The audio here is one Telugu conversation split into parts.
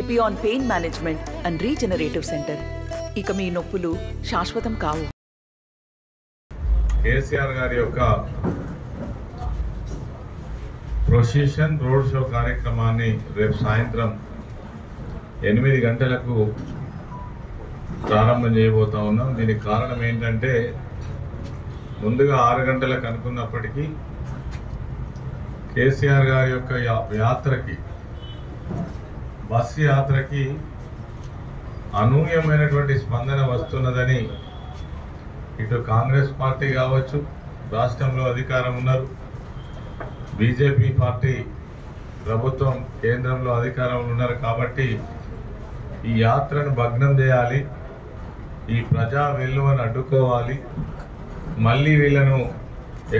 Epione pain management and regenerative centre. ఇక మీ నొప్పులు శాశ్వతం కావు. కేసీఆర్ గారి యొక్క ప్రొసెషన్ రోడ్ షో కార్యక్రమాన్ని రేపు సాయంత్రం 8 గంటలకు ప్రారంభం చేయబోతా ఉన్నాం. దీనికి కారణం ఏంటంటే ముందుగా 6 గంటలకు అనుకున్నప్పటికీ కేసీఆర్ గారి యొక్క యాత్రకి, బస్సు యాత్రకి అనూహ్యమైనటువంటి స్పందన వస్తున్నదని ఇటు కాంగ్రెస్ పార్టీ కావచ్చు, రాష్ట్రంలో అధికారం ఉన్నారు, బీజేపీ పార్టీ ప్రభుత్వం కేంద్రంలో అధికారంలో ఉన్నారు కాబట్టి ఈ యాత్రను భగ్నం చేయాలి, ఈ ప్రజా వెల్లువను అడ్డుకోవాలి, మళ్ళీ వీళ్ళను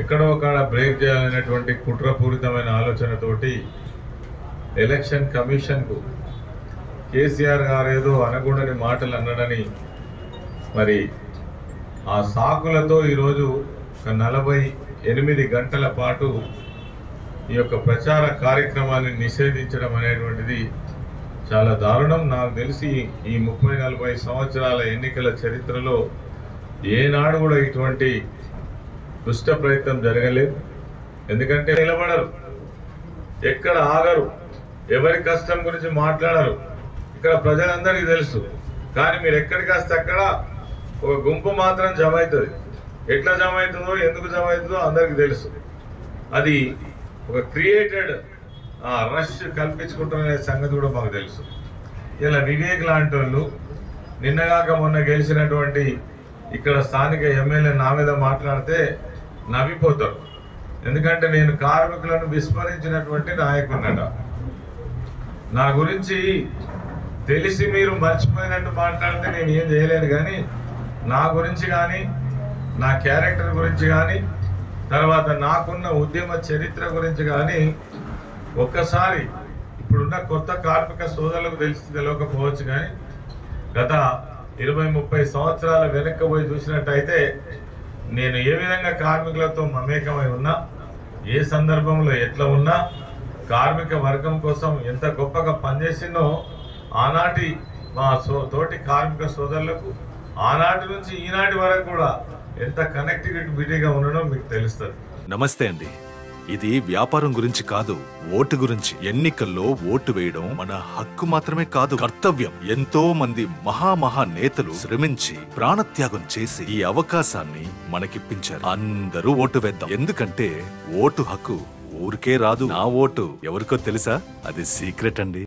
ఎక్కడో కాడ బ్రేక్ చేయాలనేటువంటి కుట్రపూరితమైన ఆలోచనతోటి ఎలక్షన్ కమిషన్కు కేసీఆర్ గారు ఏదో అనకూడని మాటలు అన్నాడని మరి ఆ సాకులతో ఈరోజు ఒక 48 గంటల పాటు ఈ యొక్క ప్రచార కార్యక్రమాన్ని నిషేధించడం అనేటువంటిది చాలా దారుణం. నాకు తెలిసి ఈ 30-40 సంవత్సరాల ఎన్నికల చరిత్రలో ఏనాడు కూడా ఇటువంటి దుష్ట ప్రయత్నం జరగలేదు. ఎందుకంటే నిలబడరు, ఎక్కడ ఆగరు, ఎవరి కష్టం గురించి మాట్లాడరు. ఇక్కడ ప్రజలందరికీ తెలుసు. కానీ మీరు ఎక్కడికి వస్తే అక్కడ ఒక గుంపు మాత్రం జమ అవుతుంది. ఎట్లా జమ అవుతుందో, ఎందుకు జమ అవుతుందో అందరికీ తెలుసు. అది ఒక క్రియేటెడ్ రష్ కల్పించుకుంటున్న సంగతి కూడా మాకు తెలుసు. ఇలా వివేక్ లాంటి వాళ్ళు నిన్నగాక మొన్న గెలిచినటువంటి ఇక్కడ స్థానిక ఎమ్మెల్యే నా మీద మాట్లాడితే నవ్విపోతారు. ఎందుకంటే నేను కార్మికులను విస్మరించినటువంటి నాయకున్నట. నా గురించి తెలిసి మీరు మర్చిపోయినట్టు మాట్లాడితే నేను ఏం చేయలేను. కానీ నా గురించి కానీ, నా క్యారెక్టర్ గురించి కానీ, తర్వాత నాకున్న ఉద్యమ చరిత్ర గురించి కానీ ఒక్కసారి ఇప్పుడున్న కొత్త కార్మిక సోదరులకు తెలియకపోవచ్చు. కానీ గత 20-30 సంవత్సరాల వెనక్కి పోయి చూసినట్టయితే నేను ఏ విధంగా కార్మికులతో మమేకమై ఉన్నా, ఏ సందర్భంలో ఎట్లా ఉన్నా, కార్మిక వర్గం కోసం ఎంత గొప్పగా పనిచేసిందో ఆనాటి మా తోటి కార్మిక సోదరులకు ఆనాటి నుంచి ఈనాటి వరకు కూడా ఎంత కనెక్టివిటీగా ఉండడం మీకు తెలుస్తుంది. నమస్తే అండి. ఇది వ్యాపారం గురించి కాదు, ఓటు గురించి. ఎన్నికల్లో ఓటు వేయడం మన హక్కు మాత్రమే కాదు, కర్తవ్యం. ఎంతో మంది మహా నేతలు శ్రమించి ప్రాణత్యాగం చేసి ఈ అవకాశాన్ని మనకిప్పించారు. అందరూ ఓటు వేద్దాం. ఎందుకంటే ఓటు హక్కు ఊరికే రాదు. నా ఓటు ఎవరికో తెలుసా? అది సీక్రెట్ అండి.